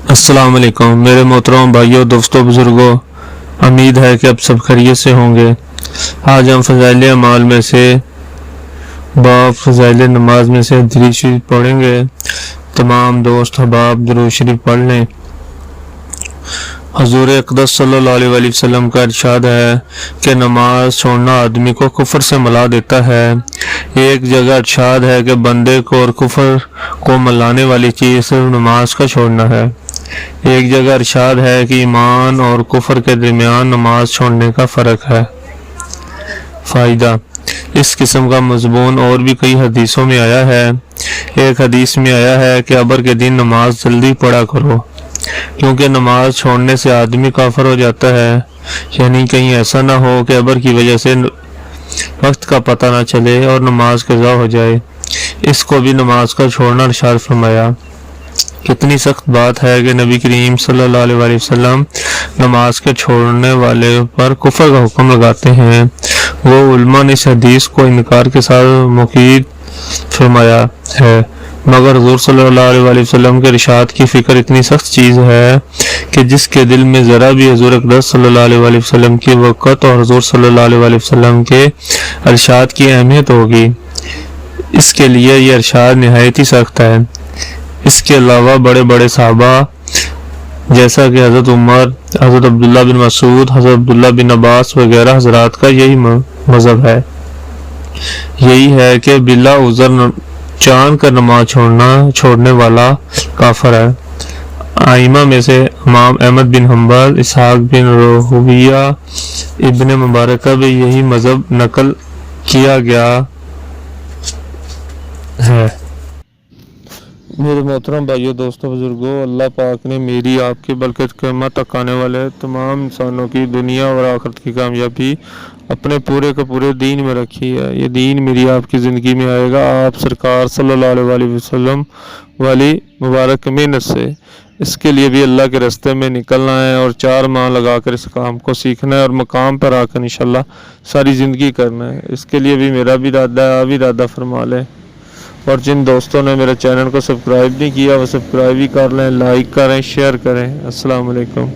अस्सलाम वालेकुम मेरे मोहतरम भाइयों, दोस्तों, बुजुर्गों। उम्मीद है कि अब सब खैरियत से होंगे। आज हम फ़ज़ाइल अमाल में से बाब फ़ज़ाइल नमाज में से दरूद शरीफ पढ़ेंगे। तमाम दोस्त अहबाब दरूद शरीफ पढ़ लें। हुज़ूर अक़दस सल्लल्लाहु अलैहि वसल्लम का इरशाद है कि नमाज छोड़ना आदमी को कुफर से मिला देता है। एक जगह इरशाद है कि बंदे को और कुफर को मिलाने वाली चीज़ सिर्फ नमाज का छोड़ना है। एक जगह इरशाद है कि ईमान और कुफर के दरमियान नमाज छोड़ने का फ़र्क है। फ़ायदा, इस किस्म का मज़मून और भी कई हदीसों में आया है। एक हदीस में आया है कि अबर के दिन नमाज जल्दी पढ़ा करो, क्योंकि नमाज छोड़ने से आदमी काफिर हो जाता है। यानी कहीं ऐसा ना हो कि अबर की वजह से वक्त का पता ना चले और नमाज कज़ा हो जाए। इसको भी नमाज का छोड़ना इरशाद फरमाया। कितनी सख्त बात है कि नबी करीम सल्लल्लाहु अलैहि वसल्लम नमाज के छोड़ने वाले पर कुफर का हुक्म लगाते हैं। वो उलमा ने इस हदीस को इनकार के साथ मुकीद फरमाया है, मगर हुज़ूर सल्लल्लाहु अलैहि वसल्लम के इरशाद की फ़िक्र इतनी सख्त चीज़ है कि जिसके दिल में ज़रा भी हुज़ूर अक़दस सल्लल्लाहु अलैहि वसल्लम की वक़्त और हुज़ूर सल्लल्लाहु अलैहि वसल्लम के इरशाद की अहमियत होगी, इसके लिए यह इरशाद निहायत ही सख्त है। इसके अलावा बड़े बड़े सहाबा जैसा कि हज़रत उमर, हज़रत अब्दुल्ला बिन मसूद, हज़रत अब्दुल्ला बिन अब्बास वगैरह हज़रात का यही मज़हब है। यही है कि बिला उज़र जान कर नमाज छोड़ने वाला काफिर है। आइमा में से इमाम अहमद बिन हम्बल, इसहाक बिन रोहविया, इब्न मुबारक का भी यही मज़हब नकल किया गया है। मेरे मोहतरम भाइयों, दोस्तों, बुजुर्गों, अल्लाह पाक ने मेरी, आपके, बल्कि क़यामत तक आने वाले तमाम इंसानों की दुनिया और आखिरत की कामयाबी अपने पूरे के पूरे दीन में रखी है। ये दीन मेरी आपकी ज़िंदगी में आएगा आप सरकार सल्लल्लाहु अलैहि वसल्लम वाली मुबारक मेहनत से। इसके लिए भी अल्लाह के रास्ते में निकलना है और 4 माह लगा कर इस काम को सीखना है और मकाम पर आकर इंशाल्लाह सारी ज़िंदगी करना है। इसके लिए भी मेरा भी इरादा है, आप भी इरादा फरमा लें। और जिन दोस्तों ने मेरे चैनल को सब्सक्राइब नहीं किया वो सब्सक्राइब भी कर लें, लाइक करें, शेयर करें। अस्सलाम वालेकुम।